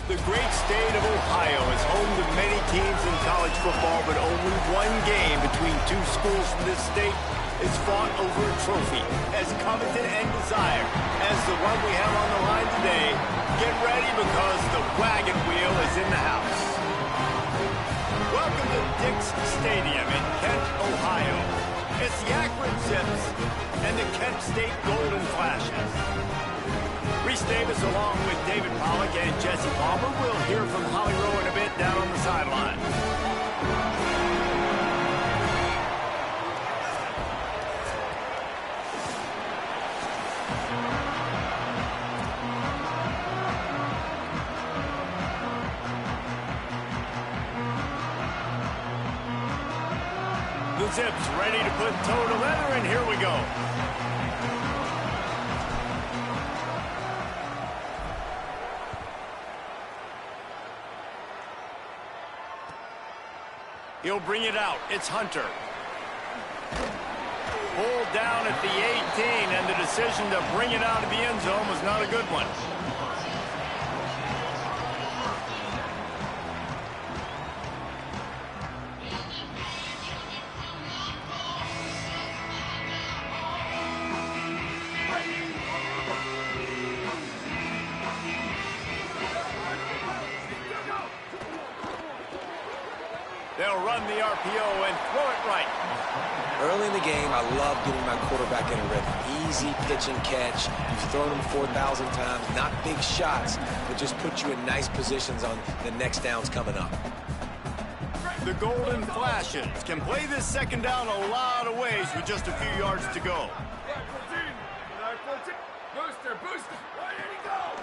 The great state of Ohio is home to many teams in college football, but only one game between two schools from this state is fought over a trophy as coveted and desired as the one we have on the line today. Get ready because the wagon wheel is in the house. Welcome to Dick's Stadium in Kent, Ohio. It's the Akron Zips and the Kent State Golden Flashes. Reese Davis along with David Pollack and Jesse Palmer. We'll hear from Holly Rowe in a bit down on the sideline. The Zips ready to put toe to leather, and here we go. He'll bring it out. It's Hunter. Pulled down at the 18, and the decision to bring it out of the end zone was not a good one. They'll run the RPO and throw it right. Early in the game, I love getting my quarterback in a rhythm. Easy pitch and catch. You've thrown them 4,000 times. Not big shots, but just put you in nice positions on the next downs coming up. The Golden Flashes can play this second down a lot of ways with just a few yards to go.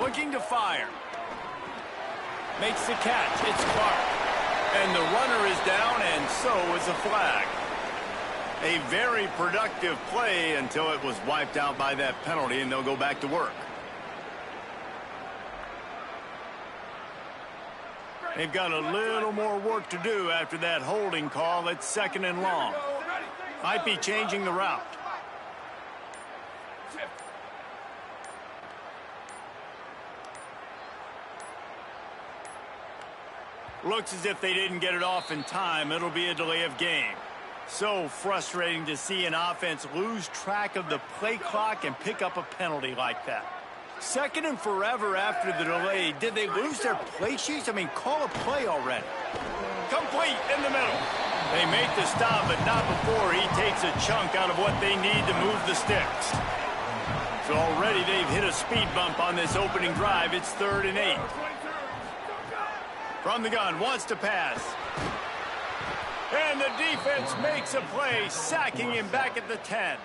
Looking to fire. Makes the catch. It's Clark. And the runner is down, and so is a flag. A very productive play until it was wiped out by that penalty, and they'll go back to work. They've got a little more work to do after that holding call. It's second and long. Might be changing the route. Looks as if they didn't get it off in time. It'll be a delay of game. So frustrating to see an offense lose track of the play clock and pick up a penalty like that. Second and forever after the delay. Did they lose their play sheets? I mean, call a play already. Complete in the middle. They make the stop, but not before he takes a chunk out of what they need to move the sticks. So already they've hit a speed bump on this opening drive. It's 3rd and 8. From the gun, wants to pass. And the defense makes a play, sacking him back at the 10.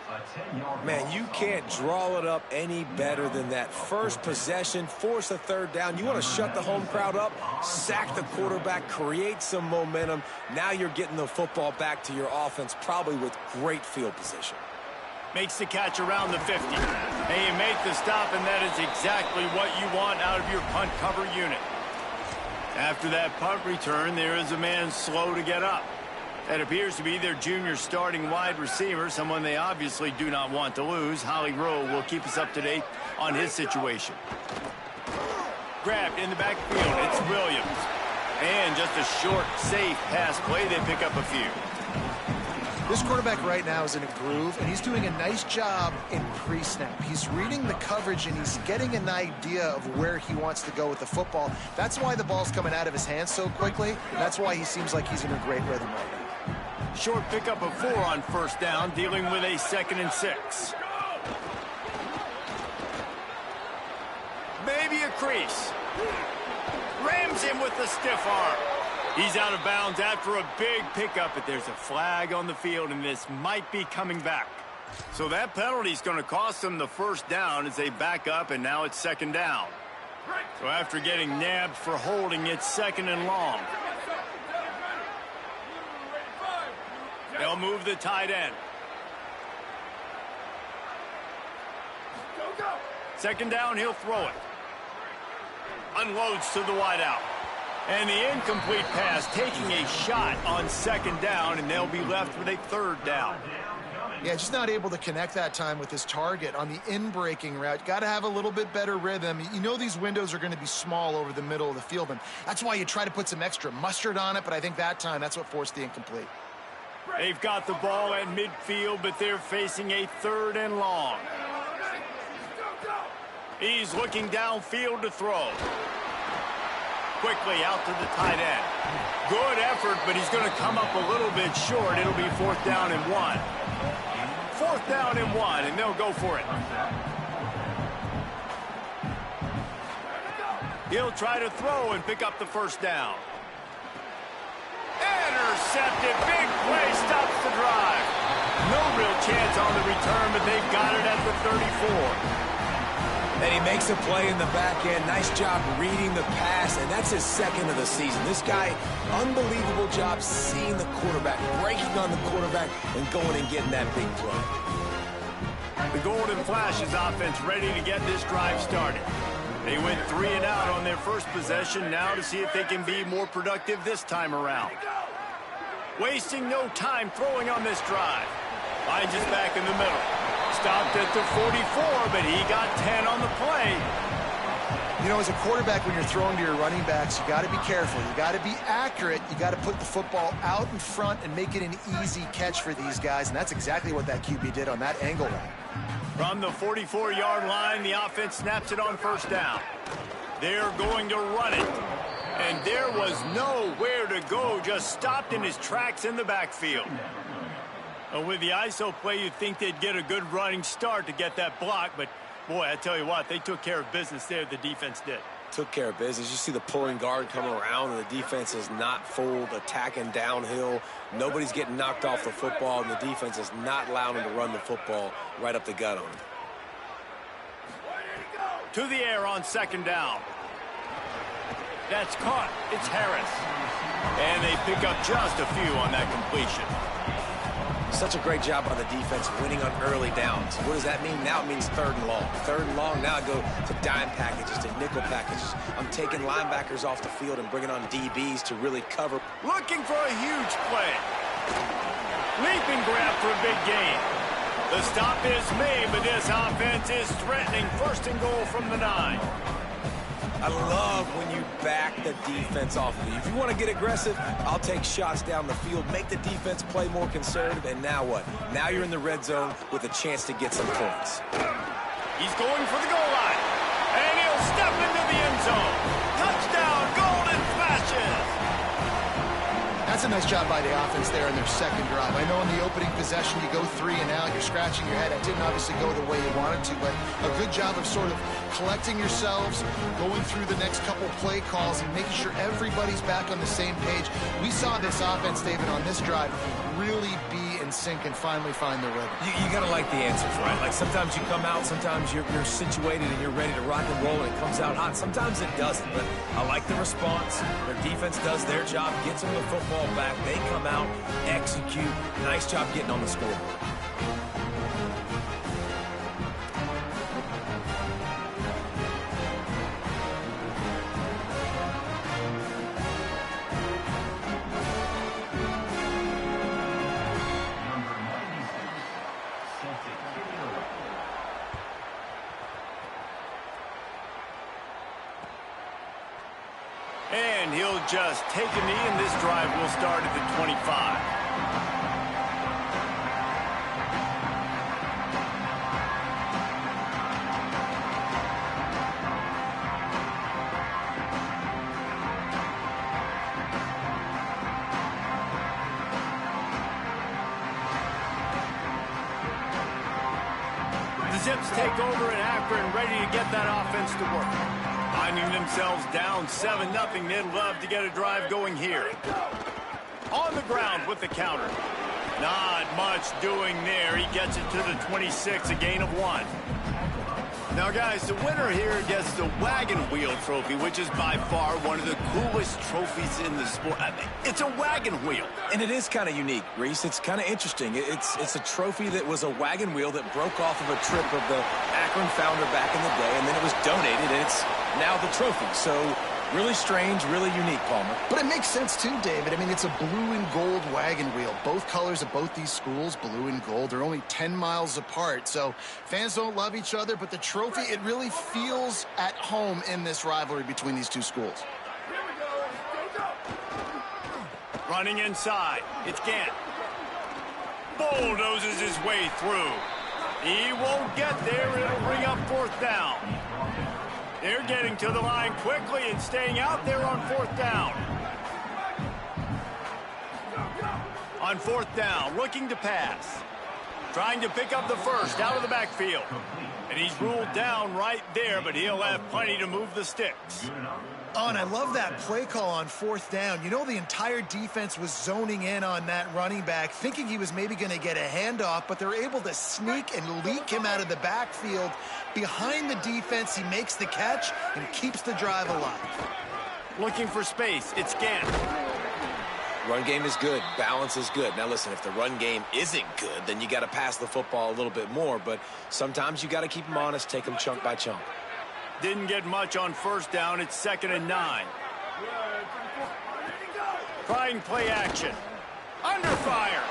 Man, you can't draw it up any better than that. First possession, force a 3rd down. You want to shut the home crowd up, sack the quarterback, create some momentum. Now you're getting the football back to your offense, probably with great field position. Makes the catch around the 50. And you make the stop, and that is exactly what you want out of your punt cover unit. After that punt return, there is a man slow to get up. That appears to be their junior starting wide receiver, someone they obviously do not want to lose. Holly Rowe will keep us up to date on his situation. Grabbed in the backfield, it's Williams. And just a short, safe pass play, they pick up a few. This quarterback right now is in a groove, and he's doing a nice job in pre-snap. He's reading the coverage, and he's getting an idea of where he wants to go with the football. That's why the ball's coming out of his hands so quickly, and that's why he seems like he's in a great rhythm right now. Short pickup of 4 on 1st down, dealing with a 2nd and 6. Maybe a crease. Rams him with the stiff arm. He's out of bounds after a big pickup, but there's a flag on the field, and this might be coming back. So that penalty is going to cost them the 1st down as they back up, and now it's 2nd down. So after getting nabbed for holding, it's 2nd and long. They'll move the tight end. 2nd down, he'll throw it. Unloads to the wideout. And the incomplete pass taking a shot on 2nd down, and they'll be left with a 3rd down. Yeah, just not able to connect that time with his target on the in-breaking route. Got to have a little bit better rhythm. You know these windows are going to be small over the middle of the field, and that's why you try to put some extra mustard on it, but I think that time that's what forced the incomplete. They've got the ball at midfield, but they're facing a 3rd and long. He's looking downfield to throw. Quickly out to the tight end. Good effort, but he's going to come up a little bit short. It'll be 4th down and 1. 4th down and 1, and they'll go for it. He'll try to throw and pick up the 1st down. Intercepted. Big play stops the drive. No real chance on the return, but they've got it at the 34. And he makes a play in the back end. Nice job reading the pass, and that's his 2nd of the season. This guy, unbelievable job seeing the quarterback, breaking on the quarterback, and going and getting that big play. The Golden Flashes offense ready to get this drive started. They went 3 and out on their first possession, now to see if they can be more productive this time around. Wasting no time throwing on this drive. Finds us back in the middle. Stopped at the 44, but he got 10 on the play. You know, as a quarterback, when you're throwing to your running backs, you got to be careful. You got to be accurate. You got to put the football out in front and make it an easy catch for these guys, and that's exactly what that QB did on that angle route. From the 44-yard line, the offense snaps it on 1st down. They're going to run it. And there was nowhere to go, just stopped in his tracks in the backfield. With the ISO play, you'd think they'd get a good running start to get that block, but boy, I tell you what, they took care of business there, the defense did. Took care of business. You see the pulling guard come around, and the defense is not fooled, attacking downhill. Nobody's getting knocked off the football, and the defense is not allowing them to run the football right up the gut on them. To the air on 2nd down. That's caught. It's Harris. And they pick up just a few on that completion. Such a great job by the defense winning on early downs. What does that mean? Now it means 3rd and long. 3rd and long, now I go to dime packages, to nickel packages. I'm taking linebackers off the field and bringing on DBs to really cover. Looking for a huge play. Leap and grab for a big gain. The stop is made, but this offense is threatening 1st and goal from the 9. I love when you back the defense off of you. If you want to get aggressive, I'll take shots down the field, make the defense play more conservative, and now what? Now you're in the red zone with a chance to get some points. He's going for the goal line, and he'll step into the end zone. Touchdown, Golden Flashes! That's a nice job by the offense there in their 2nd drive. I know in the opening possession you go 3 and out, you're scratching your head. It didn't obviously go the way you wanted to, but a good job of sort of collecting yourselves, going through the next couple play calls and making sure everybody's back on the same page. We saw this offense, David, on this drive really be in sync and finally find their rhythm. You got to like the answers, right? Like sometimes you come out, sometimes you're situated and you're ready to rock and roll and it comes out hot. Sometimes it doesn't, but I like the response. Their defense does their job, gets them the football back. They come out, execute. Nice job getting on the scoreboard. And he'll just take a knee, and this drive will start at the 25. The Zips take over in Akron, ready to get that offense to work. Finding themselves down 7-0, they'd love to get a drive going here. On the ground with the counter. Not much doing there. He gets it to the 26, a gain of 1. Now, guys, the winner here gets the wagon wheel trophy, which is by far one of the coolest trophies in the sport. I mean, it's a wagon wheel. And it is kind of unique, Reese. It's kind of interesting. It's a trophy that was a wagon wheel that broke off of a trip of the Akron founder back in the day, and then it was donated, and it's now the trophy. So Really strange, really unique, Palmer. But it makes sense too, David. I mean, it's a blue and gold wagon wheel. Both colors of both these schools, blue and gold, are only 10 miles apart. So fans don't love each other, but the trophy, it really feels at home in this rivalry between these two schools. Running inside. It's Gant. Bulldozes his way through. He won't get there. It'll bring up 4th down. They're getting to the line quickly and staying out there on 4th down. On 4th down, looking to pass. Trying to pick up the first out of the backfield. And he's ruled down right there, but he'll have plenty to move the sticks. Oh, and I love that play call on 4th down. You know, the entire defense was zoning in on that running back, thinking he was maybe going to get a handoff, but they're able to sneak and leak him out of the backfield. Behind the defense, he makes the catch and keeps the drive alive. Looking for space. It's Gant. Run game is good. Balance is good. Now, listen, if the run game isn't good, then you got to pass the football a little bit more, but sometimes you got to keep them honest, take them chunk by chunk. Didn't get much on 1st down. It's 2nd and 9. Trying play action. Under fire.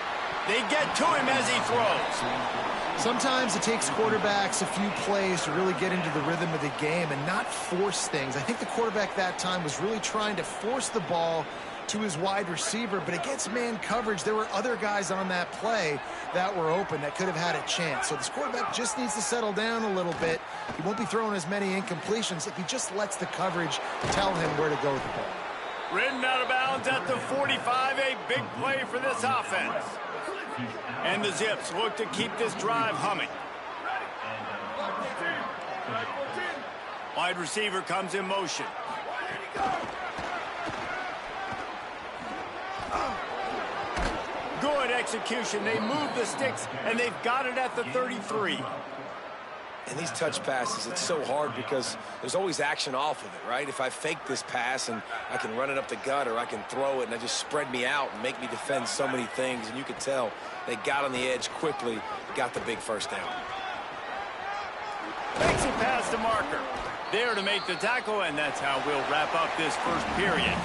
They get to him as he throws. Sometimes it takes quarterbacks a few plays to really get into the rhythm of the game and not force things. I think the quarterback that time was really trying to force the ball to his wide receiver, but against man coverage, there were other guys on that play that were open that could have had a chance. So this quarterback just needs to settle down a little bit. He won't be throwing as many incompletions if he just lets the coverage tell him where to go with the ball. Ridden out of bounds at the 45, a big play for this offense. And the Zips look to keep this drive humming. Wide receiver comes in motion. Good execution. They move the sticks, and they've got it at the 33. And these touch passes, it's so hard because there's always action off of it, right? If I fake this pass and I can run it up the gut or I can throw it and I just spread me out and make me defend so many things, and you could tell they got on the edge quickly, got the big 1st down. Makes it past the marker. There to make the tackle, and that's how we'll wrap up this 1st period.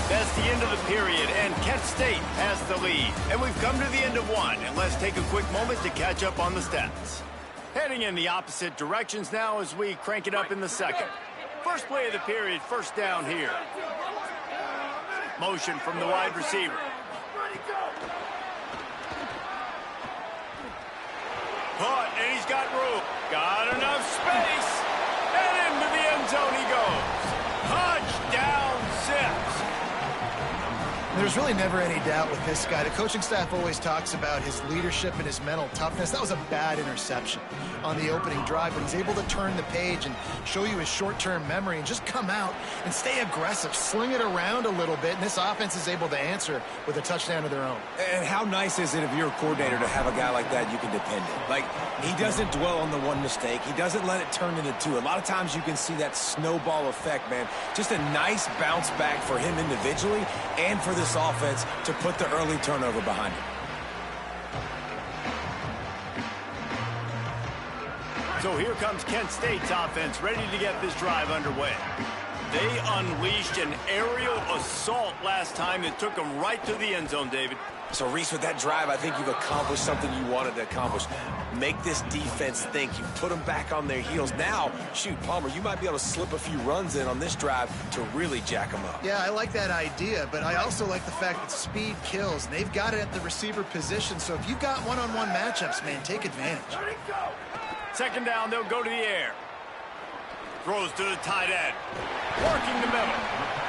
That's the end of the period, and Kent State has the lead. And we've come to the end of 1, and let's take a quick moment to catch up on the stats. Heading in the opposite directions now as we crank it up in the 2nd. First play of the period, 1st down here. Motion from the wide receiver. Punt, and he's got room. Got enough space. And into the end zone he goes. Touchdown, Zips. There's really never any doubt with this guy. The coaching staff always talks about his leadership and his mental toughness. That was a bad interception on the opening drive, but he's able to turn the page and show you his short-term memory and just come out and stay aggressive, sling it around a little bit, and this offense is able to answer with a touchdown of their own. And how nice is it if you're a coordinator to have a guy like that you can depend on? Like, he doesn't dwell on the one mistake. He doesn't let it turn into two. A lot of times you can see that snowball effect, man. Just a nice bounce back for him individually and for this offense to put the early turnover behind him. So here comes Kent State's offense ready to get this drive underway. They unleashed an aerial assault last time that took them right to the end zone, David. So, Reese, with that drive, I think you've accomplished something you wanted to accomplish. Make this defense think. You put them back on their heels. Now, shoot, Palmer, you might be able to slip a few runs in on this drive to really jack them up. Yeah, I like that idea, but I also like the fact that speed kills. And they've got it at the receiver position, so if you've got one-on-one matchups, man, take advantage. 2nd down, they'll go to the air. Throws to the tight end. Working the middle.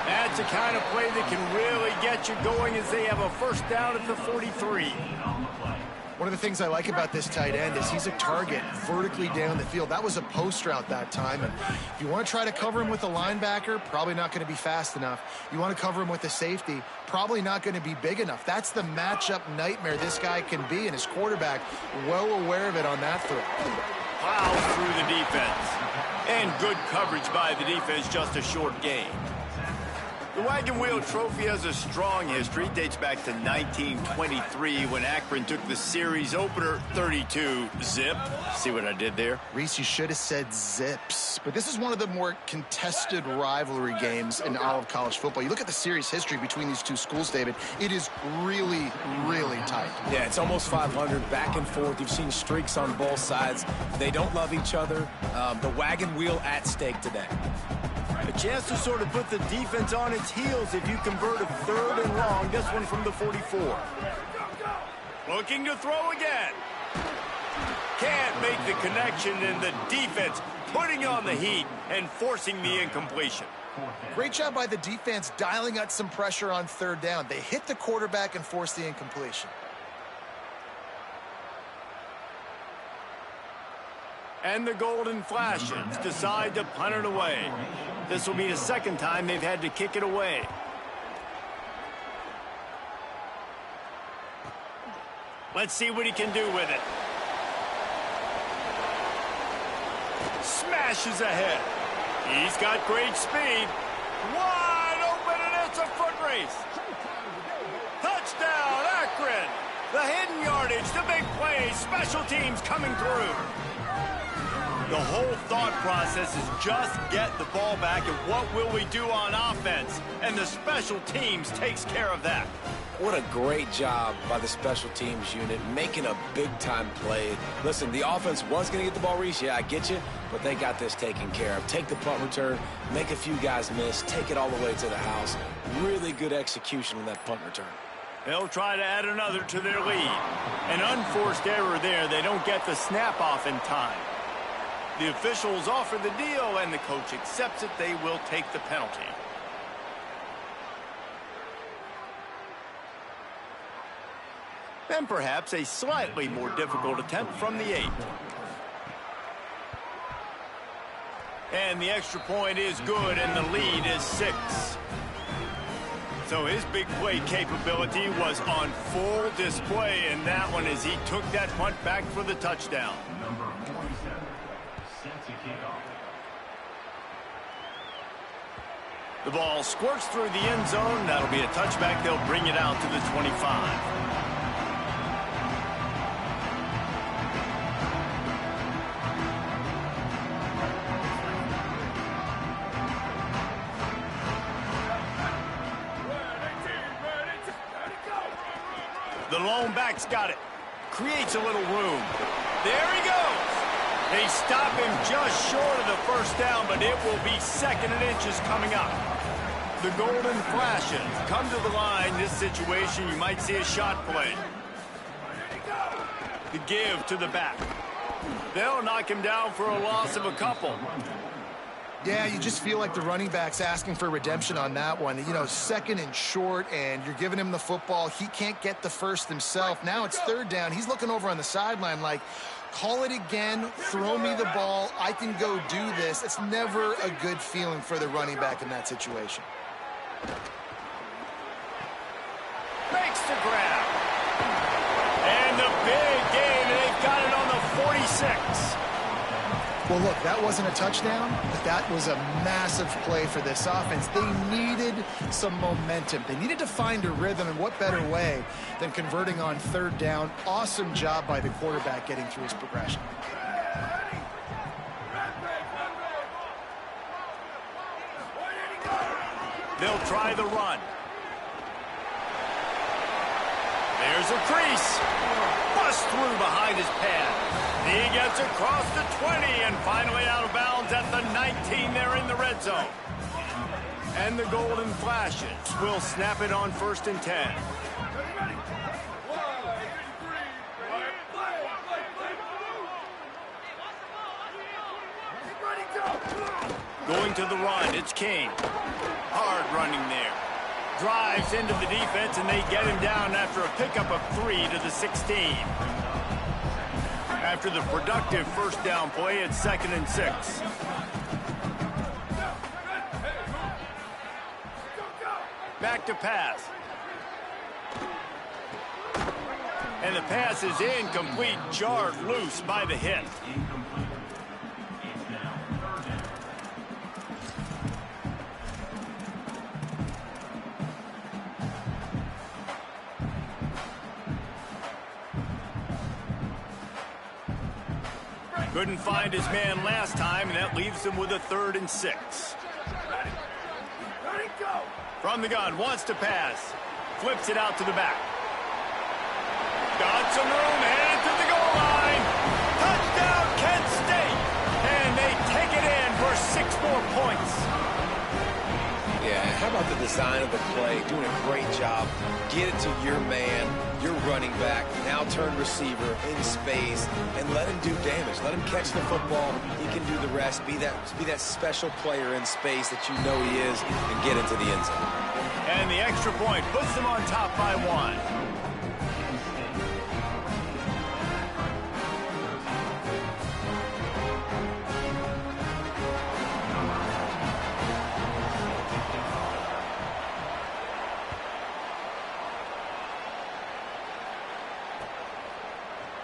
That's the kind of play that can really get you going as they have a 1st down at the 43. One of the things I like about this tight end is he's a target vertically down the field. That was a post route that time. And if you want to try to cover him with a linebacker, probably not going to be fast enough. You want to cover him with a safety, probably not going to be big enough. That's the matchup nightmare this guy can be, and his quarterback well aware of it on that throw. Plows through the defense. And good coverage by the defense, just a short gain. The Wagon Wheel Trophy has a strong history. It dates back to 1923 when Akron took the series opener 32-zip. See what I did there? Reese, you should have said zips. But this is one of the more contested rivalry games in all of college football. You look at the series history between these two schools, David, it is really, really tight. Yeah, it's almost 500, back and forth. You've seen streaks on both sides. They don't love each other. The wagon wheel at stake today. A chance to sort of put the defense on its heels if you convert a 3rd and long. This one from the 44. Looking to throw again. Can't make the connection, and the defense putting on the heat and forcing the incompletion. Great job by the defense dialing out some pressure on 3rd down. They hit the quarterback and forced the incompletion. And the Golden Flashes decide to punt it away. This will be the 2nd time they've had to kick it away. Let's see what he can do with it. Smashes ahead. He's got great speed. Wide open, and it's a foot race. Touchdown, Akron. The hidden yardage, the big play, special teams coming through. The whole thought process is just get the ball back, and what will we do on offense? And the special teams takes care of that. What a great job by the special teams unit, making a big-time play. Listen, the offense was going to get the ball, Reese. Yeah, I get you, but they got this taken care of. Take the punt return, make a few guys miss, take it all the way to the house. Really good execution on that punt return. They'll try to add another to their lead. An unforced error there. They don't get the snap off in time. The officials offer the deal, and the coach accepts it. They will take the penalty. Then perhaps a slightly more difficult attempt from the 8. And the extra point is good, and the lead is 6. So his big play capability was on full display in that one as he took that punt back for the touchdown. The ball squirts through the end zone. That'll be a touchback. They'll bring it out to the 25. The lone back's got it. Creates a little room. There he goes. They stop him just short of the 1st down, but it will be 2nd and inches coming up. The Golden Flashes come to the line. This situation, you might see a shot play. The give to the back. They'll knock him down for a loss of a couple. Yeah, you just feel like the running back's asking for redemption on that one. You know, 2nd and short, and you're giving him the football. He can't get the 1st himself. Now it's 3rd down. He's looking over on the sideline like, call it again, throw me the ball, I can go do this. It's never a good feeling for the running back in that situation. Makes the grab. And the big gain, and they've got it on the 46. Well, look, that wasn't a touchdown, but that was a massive play for this offense. They needed some momentum. They needed to find a rhythm, and what better way than converting on 3rd down. Awesome job by the quarterback getting through his progression. They'll try the run. There's a crease. Bust through behind his pad. He gets across the 20 and finally out of bounds at the 19. They're in the red zone. And the Golden Flashes will snap it on 1st and 10. Going to the run, it's King. Hard running there. Drives into the defense, and they get him down after a pickup of 3 to the 16. After the productive 1st down play, it's 2nd and 6. Back to pass. And the pass is incomplete, jarred loose by the hit. Couldn't find his man last time, and that leaves him with a 3rd and 6. Ready, go. From the gun, wants to pass. Flips it out to the back. Got some room, headed to the goal line. Touchdown, Kent State. And they take it in for 6 more points. Yeah, how about the design of the play? Doing a great job. Get it to your man, your running back, now turn receiver in space, and let him do damage. Let him catch the football. He can do the rest. Be that special player in space that you know he is, and get into the end zone. And the extra point puts them on top by 1.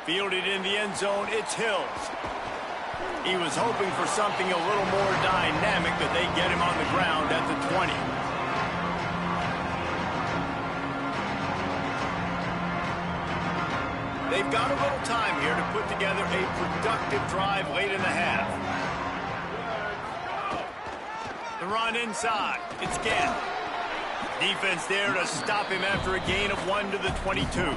Fielded in the end zone, it's Hills. He was hoping for something a little more dynamic, but they get him on the ground at the 20. They've got a little time here to put together a productive drive late in the half. The run inside. It's Gantt. Defense there to stop him after a gain of 1 to the 22.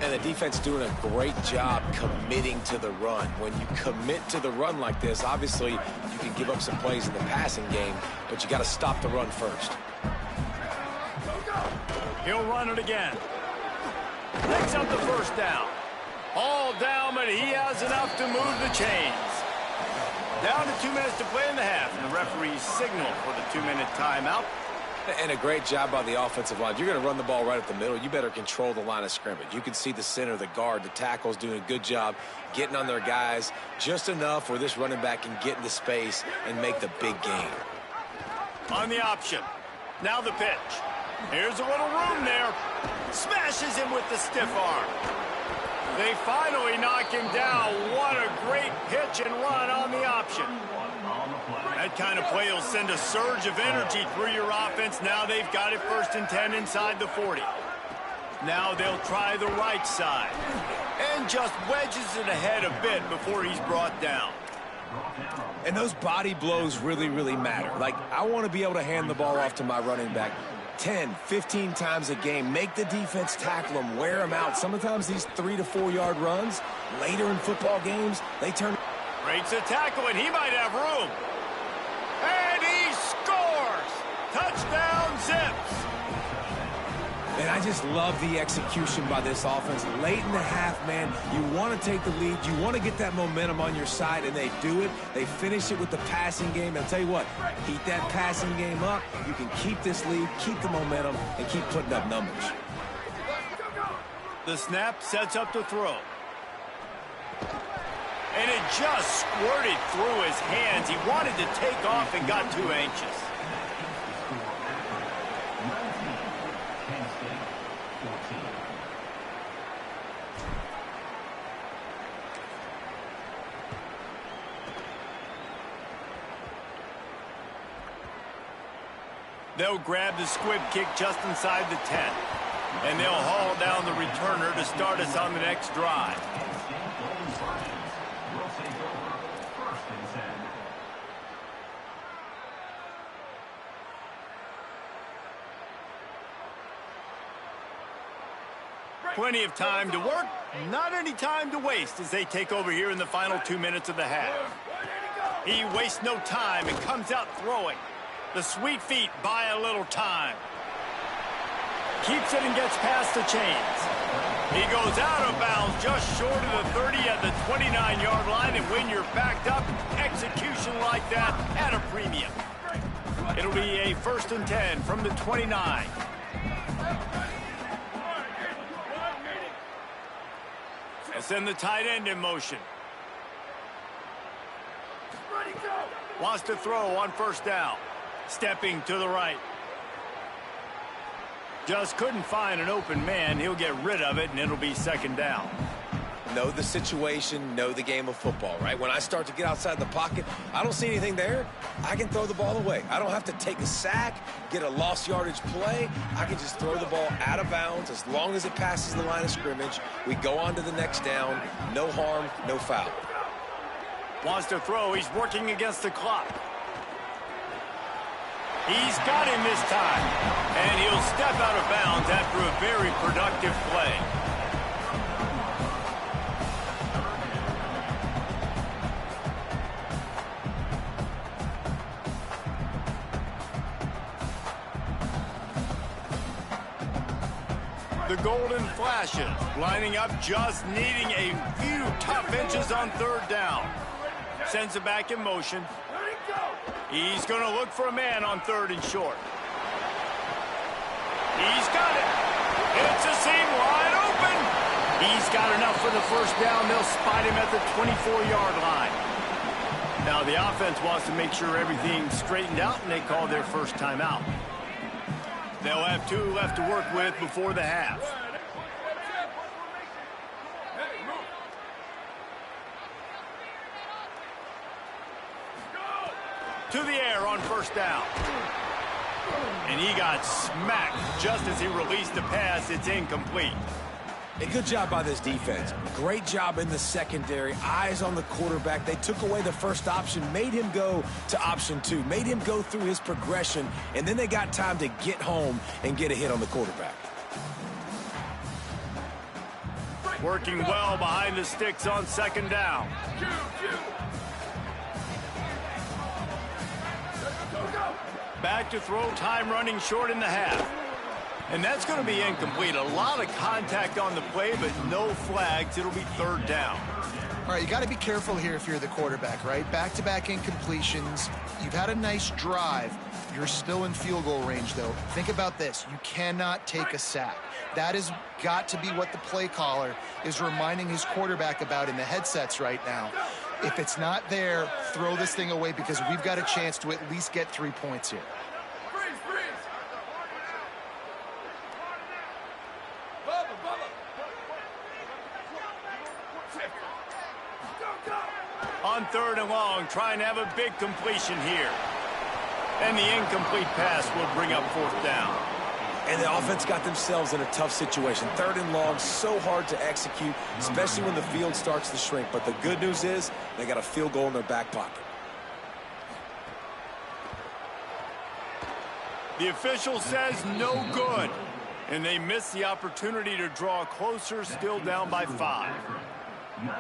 And the defense doing a great job committing to the run. When you commit to the run like this, obviously you can give up some plays in the passing game, but you got to stop the run first. He'll run it again. Picks up the 1st down. All down, but he has enough to move the chains. Down to 2 minutes to play in the half, and the referee's signal for the 2-minute timeout. And a great job by the offensive line. You're going to run the ball right up the middle. You better control the line of scrimmage. You can see the center, the guard, the tackles doing a good job getting on their guys just enough where this running back can get into space and make the big gain. On the option. Now the pitch. Here's a little room there. Smashes him with the stiff arm. They finally knock him down. What a great pitch and run on the option. That kind of play will send a surge of energy through your offense. Now they've got it 1st and 10 inside the 40. Now they'll try the right side. And just wedges it ahead a bit before he's brought down. And those body blows really, really matter. Like, I want to be able to hand the ball off to my running back 10, 15 times a game. Make the defense tackle them, wear them out. Sometimes these 3 to 4 yard runs, later in football games, they turn. Breaks a tackle, and he might have room. And he scores! Touchdown, Zips! And I just love the execution by this offense. Late in the half, man, you want to take the lead. You want to get that momentum on your side, and they do it. They finish it with the passing game. I'll tell you what, heat that passing game up. You can keep this lead, keep the momentum, and keep putting up numbers. The snap sets up the throw. And it just squirted through his hands. He wanted to take off and got too anxious. They'll grab the squib kick just inside the 10. And they'll haul down the returner to start us on the next drive. Plenty of time to work, not any time to waste as they take over here in the final 2 minutes of the half. He wastes no time and comes out throwing. The sweet feet buy a little time. Keeps it and gets past the chains. He goes out of bounds just short of the 30 at the 29-yard line, and when you're backed up, execution like that at a premium. It'll be a 1st and 10 from the 29. They send the tight end in motion. Wants to throw on 1st down. Stepping to the right. Just couldn't find an open man. He'll get rid of it, and it'll be 2nd down. Know the situation, know the game of football, right? When I start to get outside the pocket, I don't see anything there. I can throw the ball away. I don't have to take a sack, get a lost yardage play. I can just throw the ball out of bounds as long as it passes the line of scrimmage. We go on to the next down. No harm, no foul. Wants to throw. He's working against the clock. He's got him this time. And he'll step out of bounds after a very productive play. The golden flashes, lining up, just needing a few tough inches on third down. Sends it back in motion. He's going to look for a man on third and short. He's got it. It's a seam wide open. He's got enough for the first down. They'll spot him at the 24-yard line. Now the offense wants to make sure everything's straightened out, and they call their first timeout. They'll have 2 left to work with before the half. To the air on first down. And he got smacked just as he released the pass. It's incomplete. A good job by this defense. Great job in the secondary. Eyes on the quarterback. They took away the first option, made him go to option 2, made him go through his progression, and then they got time to get home and get a hit on the quarterback. Working well behind the sticks on second down. Back to throw, time running short in the half. And that's going to be incomplete. A lot of contact on the play, but no flags. It'll be third down. All right, you got to be careful here if you're the quarterback, right? Back-to-back incompletions. You've had a nice drive. You're still in field goal range, though. Think about this. You cannot take a sack. That has got to be what the play caller is reminding his quarterback about in the headsets right now. If it's not there, throw this thing away because we've got a chance to at least get 3 points here. On third and long, trying to have a big completion here. And the incomplete pass will bring up fourth down. And the offense got themselves in a tough situation. Third and long, so hard to execute, especially when the field starts to shrink. But the good news is they got a field goal in their back pocket. The official says no good. And they miss the opportunity to draw closer, still down by 5.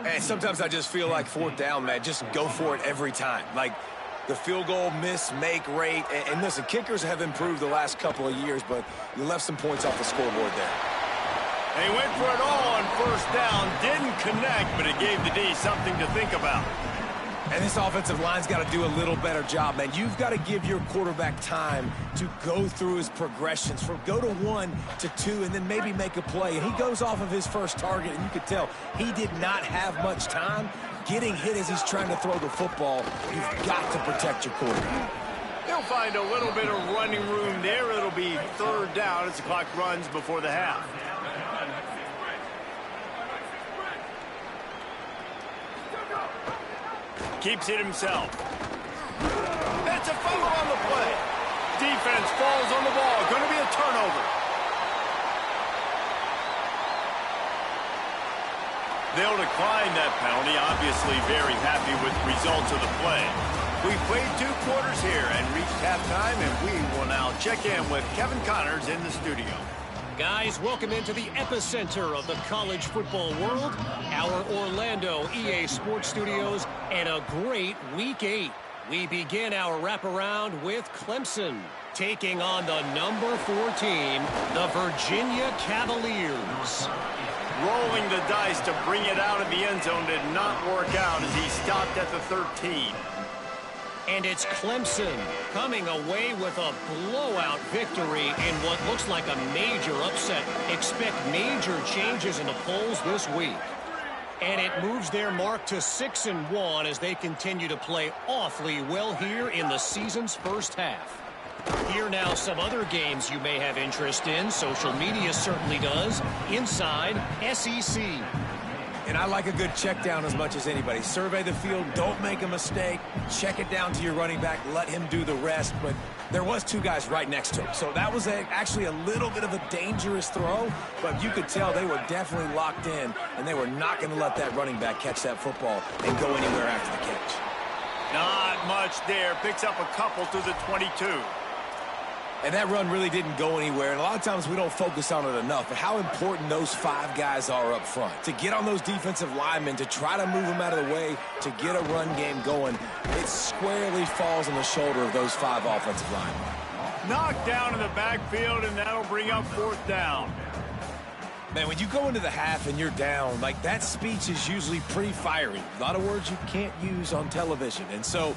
And sometimes I just feel like fourth down, man, just go for it every time. Like the field goal miss, make rate. And listen, kickers have improved the last couple of years, but you left some points off the scoreboard there. They went for it all on first down, didn't connect, but it gave the D something to think about. And this offensive line's got to do a little better job, man. You've got to give your quarterback time to go through his progressions, from go to 1 to 2, and then maybe make a play. And he goes off of his first target, and you could tell he did not have much time getting hit as he's trying to throw the football. You've got to protect your quarterback. They'll find a little bit of running room there. It'll be third down as the clock runs before the half. Keeps it himself. That's a fumble on the play. Defense falls on the ball. Going to be a turnover. They'll decline that penalty. Obviously very happy with the results of the play. We played 2 quarters here and reached halftime, and we will now check in with Kevin Connors in the studio. Guys, welcome into the epicenter of the college football world, our Orlando EA Sports Studios, and a great Week 8. We begin our wraparound with Clemson, taking on the number 4 team, the Virginia Cavaliers. Rolling the dice to bring it out of the end zone did not work out as he stopped at the 13. And it's Clemson coming away with a blowout victory in what looks like a major upset. Expect major changes in the polls this week. And it moves their mark to 6-1 as they continue to play awfully well here in the season's first half. Here now some other games you may have interest in. Social media certainly does. Inside SEC. And I like a good check down as much as anybody. Survey the field, don't make a mistake, check it down to your running back, let him do the rest. But there was two guys right next to him. So that was actually a little bit of a dangerous throw, but you could tell they were definitely locked in, and they were not going to let that running back catch that football and go anywhere after the catch. Not much there. Picks up a couple to the 22. And that run really didn't go anywhere, and a lot of times we don't focus on it enough, but how important those 5 guys are up front. To get on those defensive linemen, to try to move them out of the way, to get a run game going, it squarely falls on the shoulder of those 5 offensive linemen. Knocked down in the backfield, and that'll bring up 4th down. Man, when you go into the half and you're down, like, that speech is usually pretty fiery. A lot of words you can't use on television. And so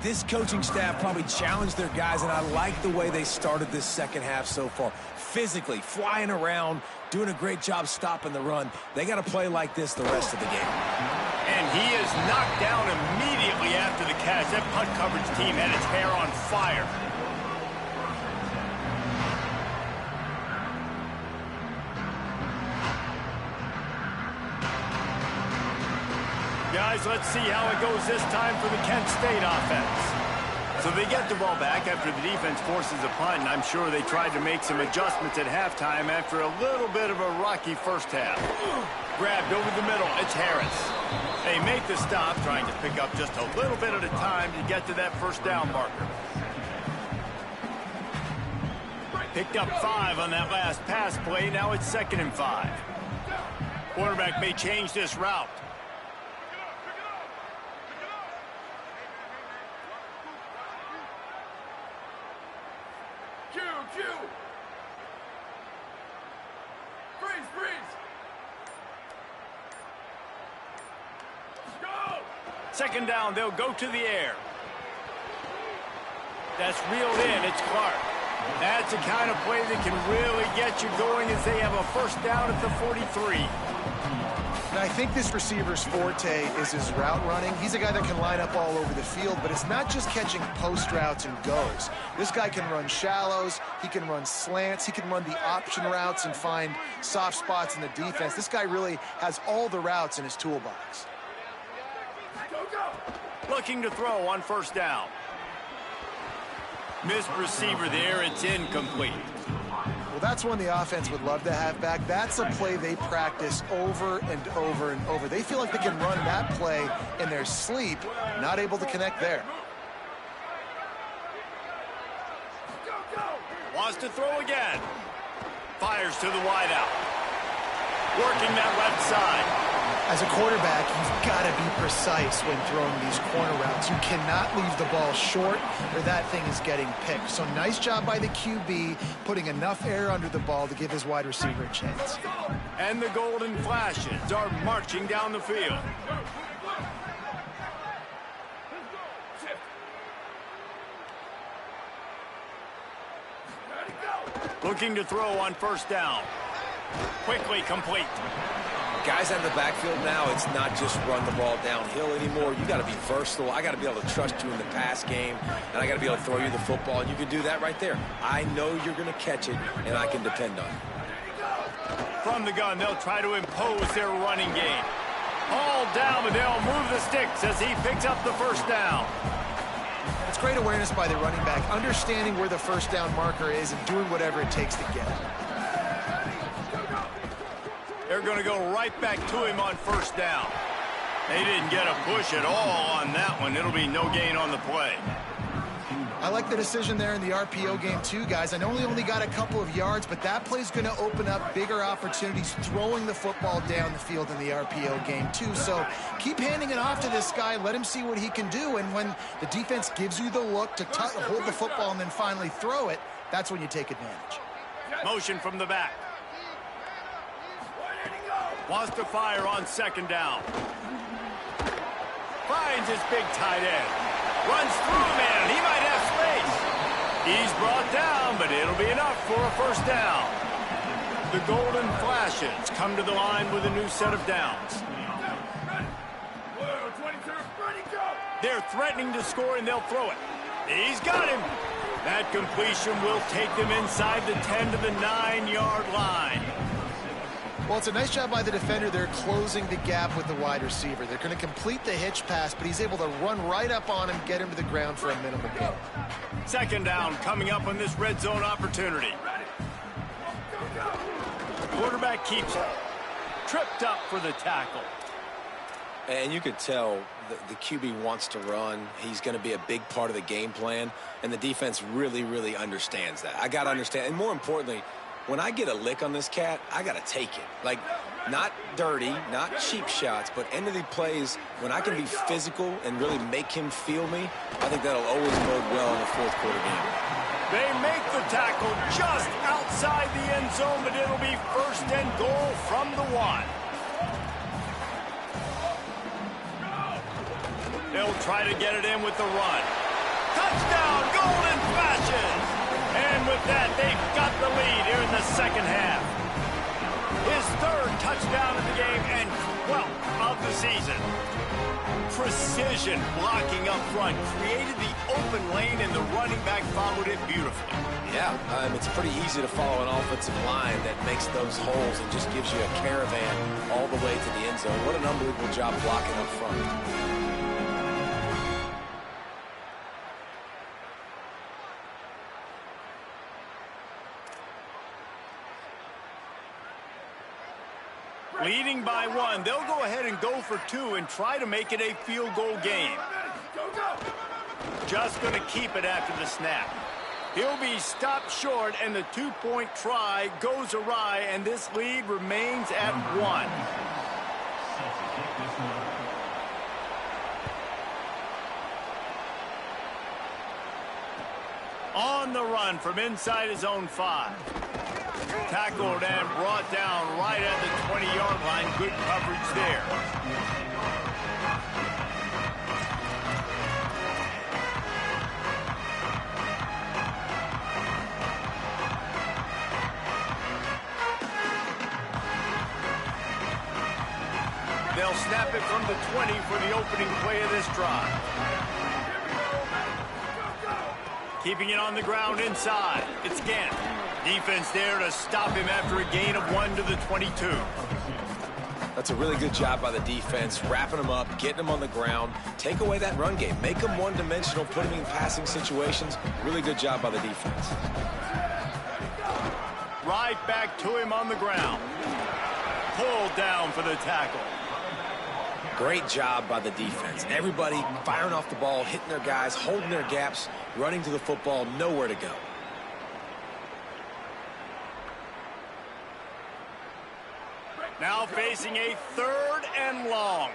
this coaching staff probably challenged their guys, and I like the way they started this second half so far. Physically, flying around, doing a great job stopping the run. They got to play like this the rest of the game. And he is knocked down immediately after the catch. That punt coverage team had its hair on fire. Guys, let's see how it goes this time for the Kent State offense. So they get the ball back after the defense forces a punt, and I'm sure they tried to make some adjustments at halftime after a little bit of a rocky first half. Grabbed over the middle, it's Harris. They make the stop, trying to pick up just a little bit at a time to get to that first down marker. Picked up 5 on that last pass play, now it's 2nd and 5. Quarterback may change this route. Second down, they'll go to the air. That's reeled in, it's Clark. That's the kind of play that can really get you going as they have a first down at the 43. And I think this receiver's forte is his route running. He's a guy that can line up all over the field, but it's not just catching post routes and goes. This guy can run shallows, he can run slants, he can run the option routes and find soft spots in the defense. This guy really has all the routes in his toolbox. Looking to throw on first down. Missed receiver there, it's incomplete. Well, that's one the offense would love to have back. That's a play they practice over and over and over. They feel like they can run that play in their sleep, not able to connect there. Wants to throw again. Fires to the wideout. Working that left side. As a quarterback, you've got to be precise when throwing these corner routes. You cannot leave the ball short or that thing is getting picked. So nice job by the QB putting enough air under the ball to give his wide receiver a chance. And the Golden Flashes are marching down the field. Looking to throw on first down. Quickly complete. Guys out of the backfield now, it's not just run the ball downhill anymore. You got to be versatile. I got to be able to trust you in the pass game, and I got to be able to throw you the football, and you can do that right there. I know you're going to catch it, and I can depend on it. From the gun, they'll try to impose their running game. All down, but they'll move the sticks as he picks up the first down. It's great awareness by the running back, understanding where the first down marker is and doing whatever it takes to get it. They're going to go right back to him on first down. They didn't get a push at all on that one. It'll be no gain on the play. I like the decision there in the RPO game too, guys. I know he only got a couple of yards, but that play's going to open up bigger opportunities throwing the football down the field in the RPO game too. So keep handing it off to this guy. Let him see what he can do. And when the defense gives you the look to hold the football and then finally throw it, that's when you take advantage. Motion from the back. Wants to fire on second down. Finds his big tight end. Runs through a man. He might have space. He's brought down, but it'll be enough for a first down. The Golden Flashes come to the line with a new set of downs. They're threatening to score, and they'll throw it. He's got him. That completion will take them inside the 10 to the 9-yard line. Well, it's a nice job by the defender. They're closing the gap with the wide receiver. They're going to complete the hitch pass, but he's able to run right up on him, get him to the ground for a minimal gain. Second down coming up on this red zone opportunity. Quarterback keeps it. Tripped up for the tackle. And you could tell the QB wants to run. He's going to be a big part of the game plan, and the defense really, really understands that. I got to understand, and more importantly, when I get a lick on this cat, I got to take it. Like, not dirty, not cheap shots, but end of the plays, when I can be physical and really make him feel me, I think that'll always bode well in the fourth quarter game. They make the tackle just outside the end zone, but it'll be first and goal from the 1. They'll try to get it in with the run. Touchdown, Golden Flashes! And with that, they've got the lead here in the second half. His third touchdown of the game and 12th of the season. Precision blocking up front, created the open lane, and the running back followed it beautifully. Yeah, it's pretty easy to follow an offensive line that makes those holes and just gives you a caravan all the way to the end zone. What an unbelievable job blocking up front. Leading by 1, they'll go ahead and go for 2 and try to make it a field goal game. Just going to keep it after the snap. He'll be stopped short, and the 2-point try goes awry, and this lead remains at 1. On the run from inside his own 5. Tackled and brought down right at the 20-yard line. Good coverage there. They'll snap it from the 20 for the opening play of this drive. Keeping it on the ground inside. It's Gant. Defense there to stop him after a gain of 1 to the 22. That's a really good job by the defense, wrapping him up, getting him on the ground, take away that run game, make him one-dimensional, put him in passing situations. Really good job by the defense. Right back to him on the ground. Pulled down for the tackle. Great job by the defense. Everybody firing off the ball, hitting their guys, holding their gaps, running to the football, nowhere to go. Now facing a 3rd and long.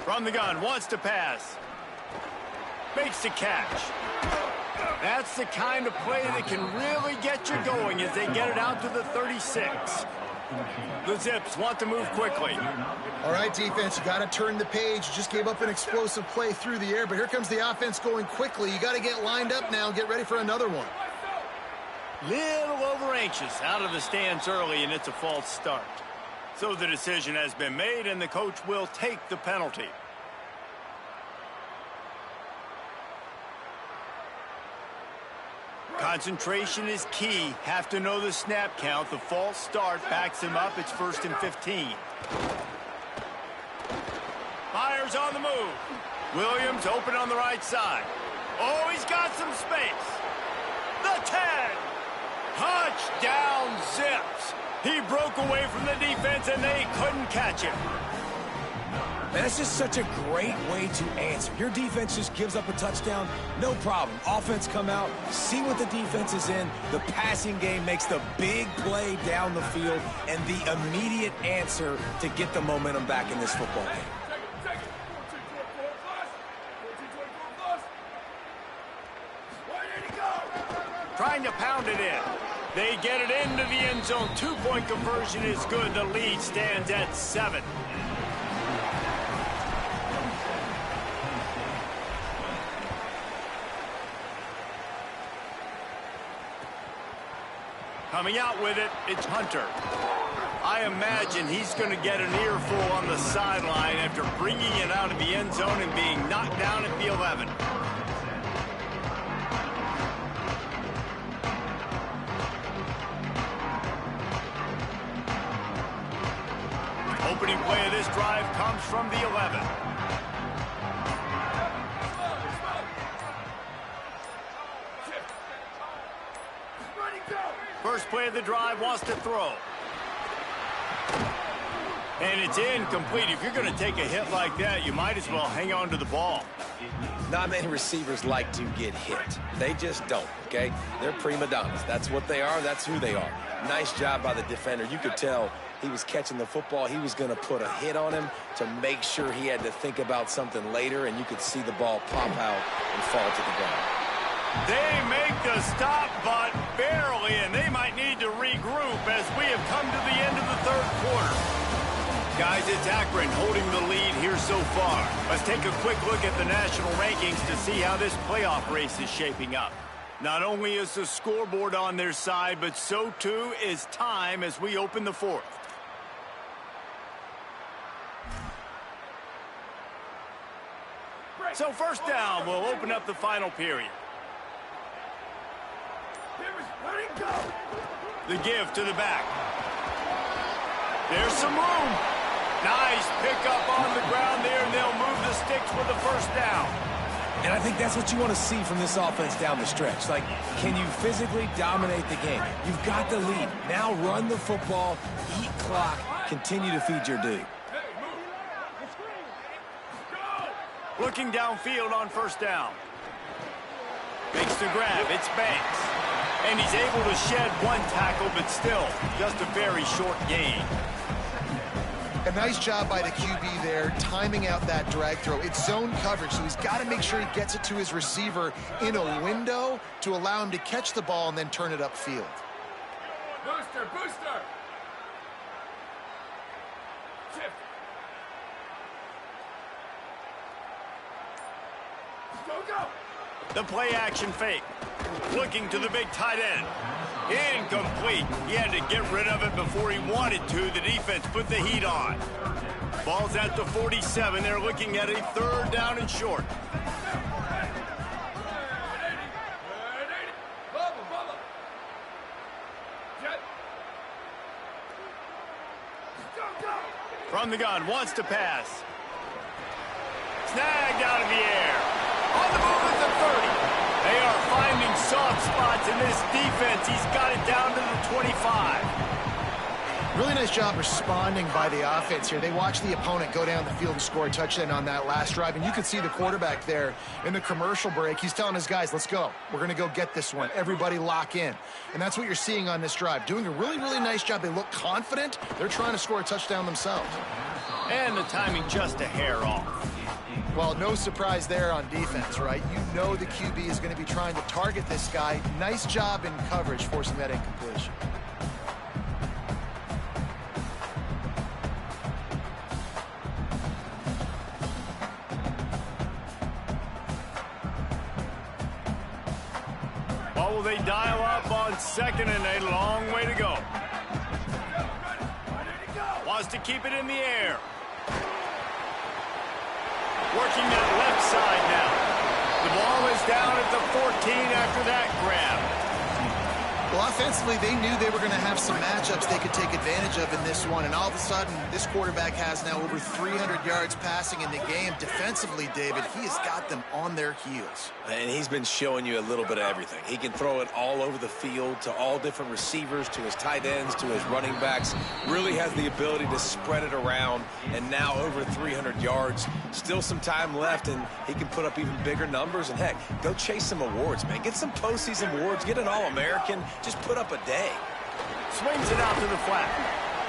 From the gun, wants to pass. Makes the catch. That's the kind of play that can really get you going as they get it out to the 36. The Zips want to move quickly. All right, defense, you got to turn the page. You just gave up an explosive play through the air, but here comes the offense going quickly. You got to get lined up now and get ready for another one. Little over anxious out of the stands early, and it's a false start. So the decision has been made, and the coach will take the penalty. Concentration is key. Have to know the snap count. The false start backs him up. It's 1st and 15. Myers on the move. Williams open on the right side. Oh, he's got some space. The 10. Touchdown, Zips. He broke away from the defense, and they couldn't catch him. That's just such a great way to answer. Your defense just gives up a touchdown, no problem. Offense come out, see what the defense is in. The passing game makes the big play down the field and the immediate answer to get the momentum back in this football game. Trying to pound it in. They get it into the end zone. 2-point conversion is good. The lead stands at 7. Coming out with it, it's Hunter. I imagine he's going to get an earful on the sideline after bringing it out of the end zone and being knocked down at the 11. opening play of this drive comes from the 11. First play of the drive, wants to throw. And it's incomplete. If you're going to take a hit like that, you might as well hang on to the ball. Not many receivers like to get hit. They just don't, okay? They're prima donnas. That's what they are. That's who they are. Nice job by the defender. You could tell he was catching the football. He was going to put a hit on him to make sure he had to think about something later, and you could see the ball pop out and fall to the ground. They make the stop, but barely, and they might need to regroup as we have come to the end of the third quarter. Guys, it's Akron holding the lead here so far. Let's take a quick look at the national rankings to see how this playoff race is shaping up. Not only is the scoreboard on their side, but so too is time as we open the fourth. So first down, we'll open up the final period. The give to the back. There's some room. Nice pickup on the ground there, and they'll move the sticks with the first down. And I think that's what you want to see from this offense down the stretch. Like, can you physically dominate the game? You've got the lead. Now run the football, eat clock, continue to feed your dude. Looking downfield on first down. Makes the grab. It's Banks. And he's able to shed one tackle, but still just a very short gain. A nice job by the QB there, timing out that drag throw. It's zone coverage, so he's got to make sure he gets it to his receiver in a window to allow him to catch the ball and then turn it upfield. Booster, booster! Shift. Go, go! The play action fake. Looking to the big tight end. Incomplete. He had to get rid of it before he wanted to. The defense put the heat on. Ball's at the 47. They're looking at a third down and short. From the gun, wants to pass. Snagged out of the air. On the move at the 30. They are finding soft spots in this defense. He's got it down to the 25. Really nice job responding by the offense here. They watched the opponent go down the field and score a touchdown on that last drive, and you could see the quarterback there in the commercial break. He's telling his guys, let's go. We're going to go get this one. Everybody lock in. And that's what you're seeing on this drive. Doing a really, really nice job. They look confident. They're trying to score a touchdown themselves. And the timing just a hair off. Well, no surprise there on defense, right? You know the QB is going to be trying to target this guy. Nice job in coverage, forcing that incompletion. What will they dial up on second and a long way to go? Wants to keep it in the air. Working that left side now. The ball is down at the 14 after that grab. Well, offensively, they knew they were going to have some matchups they could take advantage of in this one, and all of a sudden, this quarterback has now over 300 yards passing in the game. Defensively, David, he has got them on their heels. And he's been showing you a little bit of everything. He can throw it all over the field to all different receivers, to his tight ends, to his running backs. Really has the ability to spread it around, and now over 300 yards. Still some time left, and he can put up even bigger numbers. And, heck, go chase some awards, man. Get some postseason awards. Get an All-American. Just put up a day. Swings it out to the flat.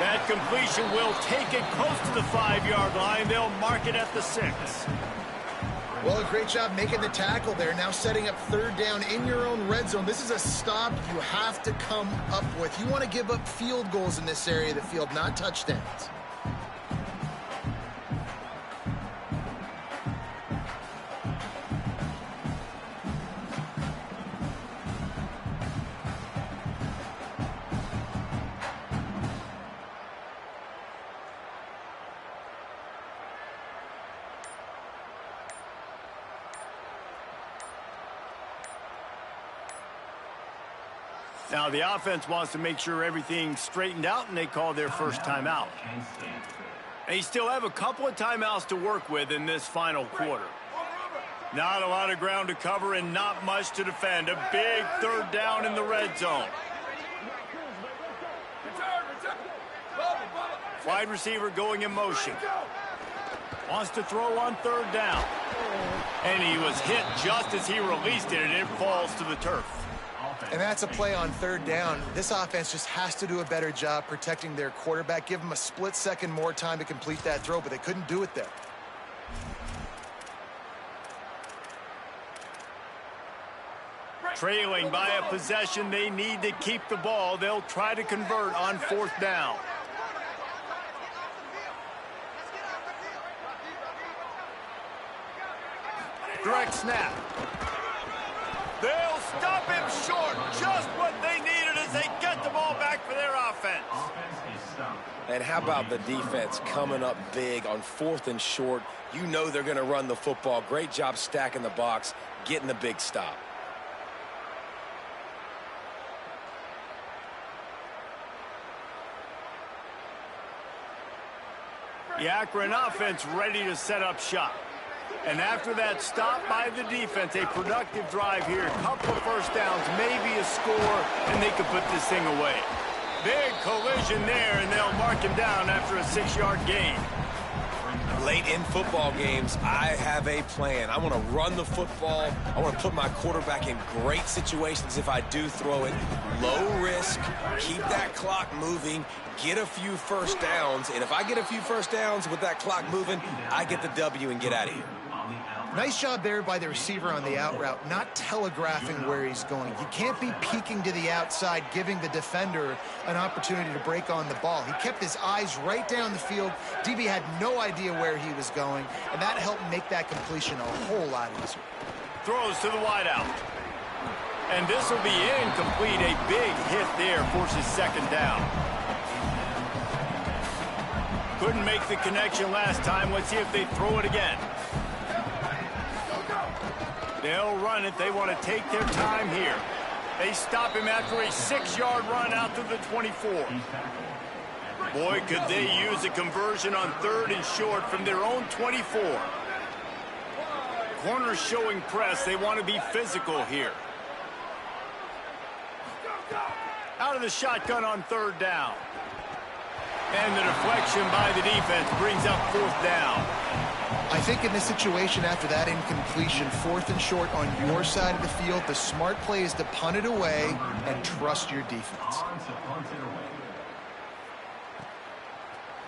That completion will take it close to the 5-yard line. They'll mark it at the 6. Well, a great job making the tackle there. Now setting up third down in your own red zone. This is a stop you have to come up with. You want to give up field goals in this area of the field, not touchdowns. Now the offense wants to make sure everything's straightened out, and they call their first timeout. They still have a couple of timeouts to work with in this final quarter. Not a lot of ground to cover and not much to defend. A big third down in the red zone. Wide receiver going in motion. Wants to throw on third down. And he was hit just as he released it, and it falls to the turf. And that's a play on third down. This offense just has to do a better job protecting their quarterback. Give them a split second more time to complete that throw, but they couldn't do it there. Trailing by a possession, they need to keep the ball. They'll try to convert on fourth down. Direct snap. They'll stop him short. Just what they needed as they get the ball back for their offense. And how about the defense coming up big on fourth and short? You know they're going to run the football. Great job stacking the box, getting the big stop. The Akron offense ready to set up shop. And after that stop by the defense, a productive drive here. A couple of first downs, maybe a score, and they could put this thing away. Big collision there, and they'll mark him down after a 6-yard gain. Late in football games, I have a plan. I want to run the football. I want to put my quarterback in great situations if I do throw it. Low risk, keep that clock moving, get a few first downs. And if I get a few first downs with that clock moving, I get the W and get out of here. Nice job there by the receiver on the out route, not telegraphing where he's going. You can't be peeking to the outside, giving the defender an opportunity to break on the ball. He kept his eyes right down the field. DB had no idea where he was going, and that helped make that completion a whole lot easier. Throws to the wideout. And this will be incomplete. A big hit there forces second down. Couldn't make the connection last time. Let's see if they throw it again. They'll run it. They want to take their time here. They stop him after a 6-yard run out to the 24. Boy, could they use a conversion on third and short from their own 24. Corners showing press. They want to be physical here. Out of the shotgun on third down. And the deflection by the defense brings up fourth down. I think in this situation, after that incompletion, fourth and short on your side of the field, the smart play is to punt it away and trust your defense.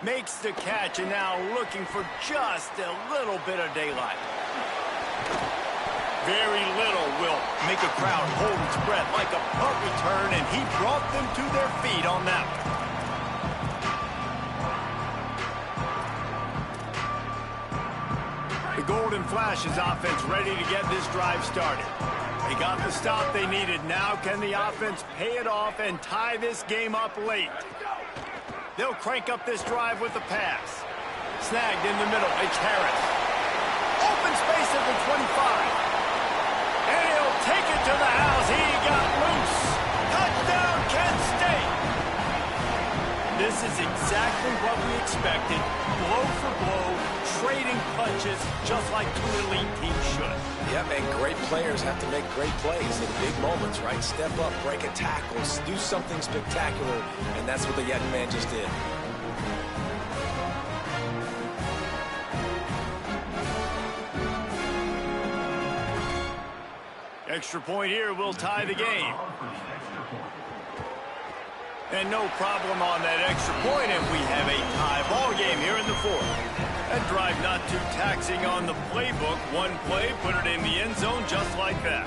Makes the catch, and now looking for just a little bit of daylight. Very little will make a crowd hold its breath like a punt return, and he brought them to their feet on that one. The Golden Flash's offense ready to get this drive started. They got the stop they needed. Now can the offense pay it off and tie this game up late? They'll crank up this drive with the pass. Snagged in the middle. It's Harris. Open space at the 25. And he'll take it to the house. He got loose. Touchdown, Kent State. This is exactly what we expected. Blow for blow, trading punches, just like two elite teams should. Yep, and great players have to make great plays in big moments, right? Step up, break a tackle, do something spectacular, and that's what the young man just did. Extra point here will tie the game. And no problem on that extra point if we have a tie ball game here in the fourth. That drive not too taxing on the playbook. One play, put it in the end zone just like that.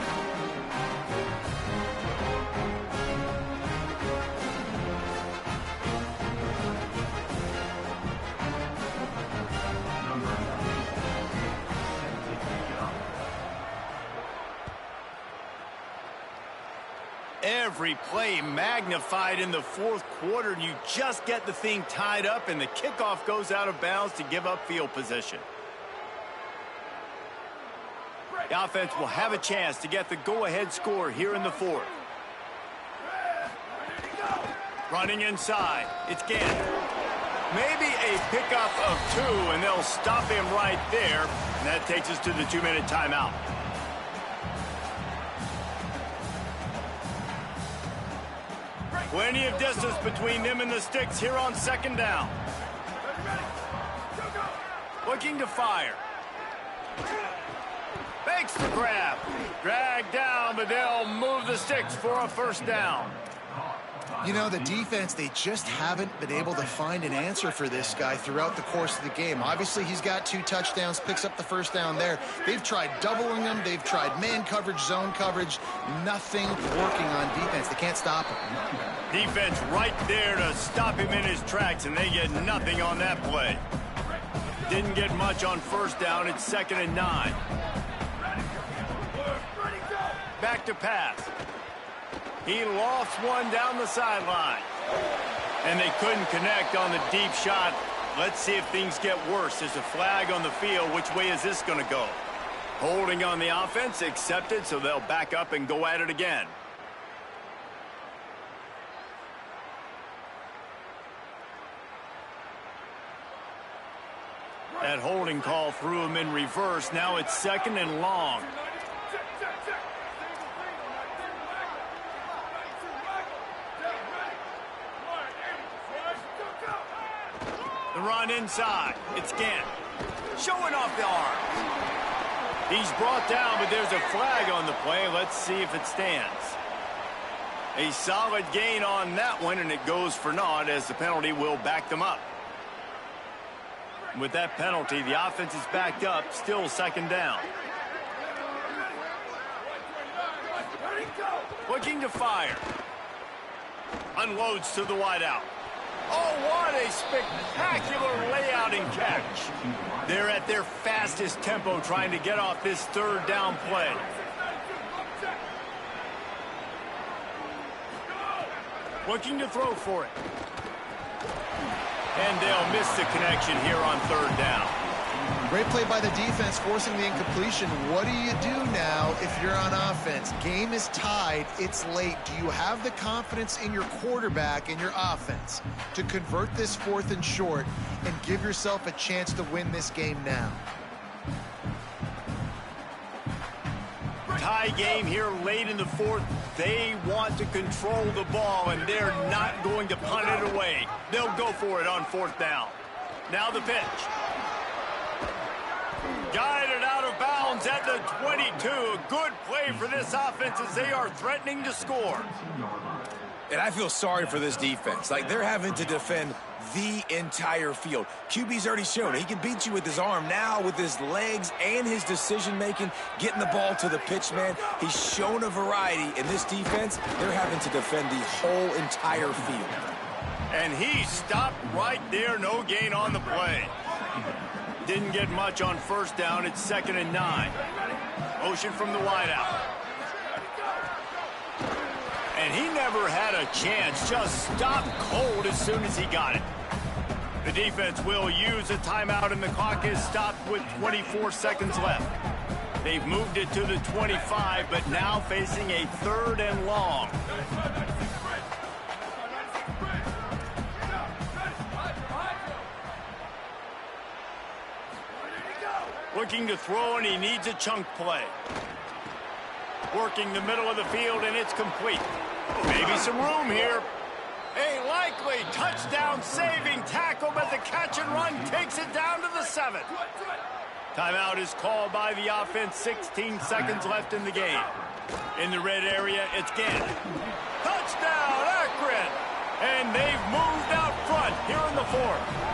Every play magnified in the fourth quarter, and you just get the thing tied up, and the kickoff goes out of bounds to give up field position. The offense will have a chance to get the go-ahead score here in the fourth. Running inside, it's Gannon. Maybe a pickup of 2, and they'll stop him right there. And that takes us to the 2-minute timeout. Plenty of distance between them and the sticks here on 2nd down. Looking to fire. Makes the grab. Dragged down, but they'll move the sticks for a 1st down. You know, the defense, they just haven't been able to find an answer for this guy throughout the course of the game. Obviously, he's got 2 touchdowns, picks up the 1st down there. They've tried doubling him. They've tried man coverage, zone coverage. Nothing working on defense. They can't stop him. Defense right there to stop him in his tracks, and they get nothing on that play. Didn't get much on 1st down. It's 2nd and 9. Back to pass. He lofts one down the sideline. And they couldn't connect on the deep shot. Let's see if things get worse. There's a flag on the field. Which way is this going to go? Holding on the offense, accepted, so they'll back up and go at it again. That holding call threw him in reverse. Now it's 2nd and long. The run inside. It's Gant. Showing off the arms. He's brought down, but there's a flag on the play. Let's see if it stands. A solid gain on that one, and it goes for naught as the penalty will back them up. With that penalty, the offense is backed up, still 2nd down. Looking to fire. Unloads to the wideout. Oh, what a spectacular layout and catch. They're at their fastest tempo trying to get off this 3rd down play. Looking to throw for it. And they'll miss the connection here on 3rd down. Great play by the defense, forcing the incompletion. What do you do now if you're on offense? Game is tied. It's late. Do you have the confidence in your quarterback and your offense to convert this 4th and short and give yourself a chance to win this game now? Tie game here late in the 4th. They want to control the ball, and they're not going to punt it away. They'll go for it on 4th down. Now the pitch. Guided out of bounds at the 22. A good play for this offense as they are threatening to score. And I feel sorry for this defense. Like, they're having to defend the entire field. QB's already shown he can beat you with his arm. Now with his legs and his decision-making, getting the ball to the pitch man, he's shown a variety. In this defense, they're having to defend the whole entire field. And he stopped right there. No gain on the play. Didn't get much on 1st down. It's 2nd and 9. Motion from the wideout. And he never had a chance. Just stopped cold as soon as he got it. The defense will use a timeout, and the clock is stopped with 24 seconds left. They've moved it to the 25, but now facing a 3rd and long. Looking to throw, and he needs a chunk play. Working the middle of the field, and it's complete. Maybe some room here. A likely touchdown-saving tackle, but the catch and run takes it down to the 7. Timeout is called by the offense. 16 seconds left in the game. In the red area, it's Gant. Touchdown, Akron! And they've moved out front here in the 4th.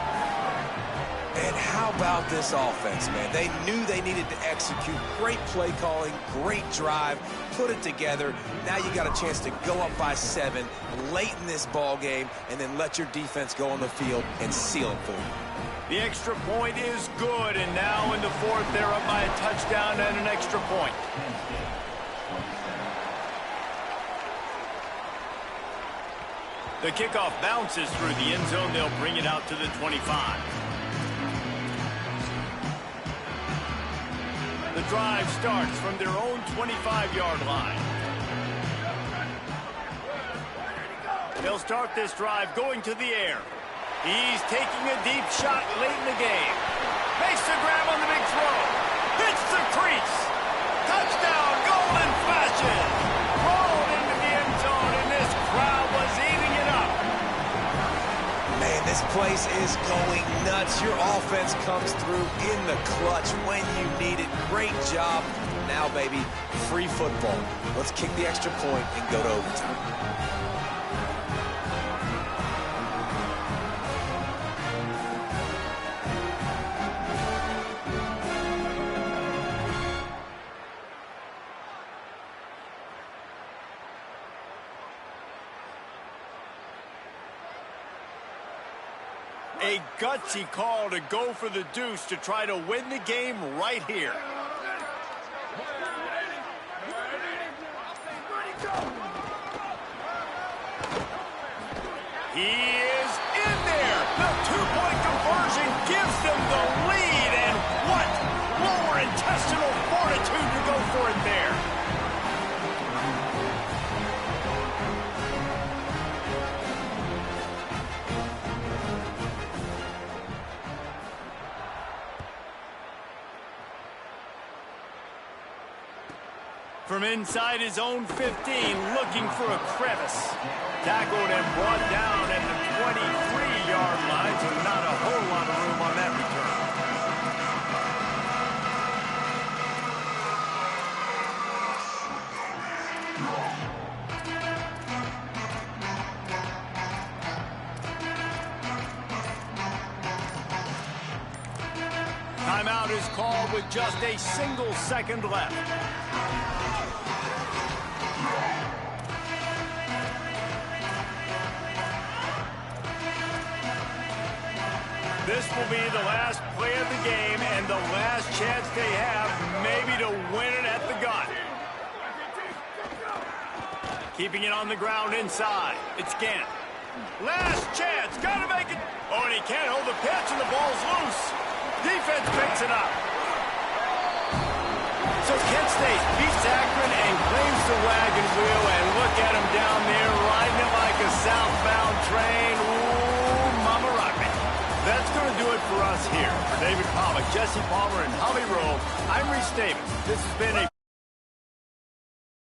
And how about this offense, man? They knew they needed to execute. Great play calling, great drive, put it together. Now you got a chance to go up by 7 late in this ball game and then let your defense go on the field and seal it for you. The extra point is good, and now in the 4th, they're up by a touchdown and an extra point. The kickoff bounces through the end zone. They'll bring it out to the 25. The drive starts from their own 25-yard line. They'll start this drive going to the air. He's taking a deep shot late in the game. Makes the grab on the big throw. Hits the crease. Touchdown, golden flashes. Rolled into the end zone, and this crowd was eating it up. Man, this place is going nuts. Your offense comes through in the clutch when you need it. Great job. Now, baby, free football. Let's kick the extra point and go to overtime. A gutsy call to go for the deuce to try to win the game right here. He is in there. The two-point conversion gives them the lead. And what lower intestinal fortitude to go for it there. From inside his own 15, looking for a crevice. Tackled and brought down at the 23-yard line, so not a whole lot of room on that return. Timeout is called with just a single second left. This will be the last play of the game and the last chance they have maybe to win it at the gun. Keeping it on the ground inside. It's Gant. Last chance. Got to make it. Oh, and he can't hold the pitch and the ball's loose. Defense picks it up. So Kent State beats Akron and claims the wagon wheel, and look at him down there riding it like a southbound train. Ooh, mama rock me. That's going to do it for us here. For David Pollock, Jesse Palmer, and Holly Rowe, I'm Reese Davis. This has been a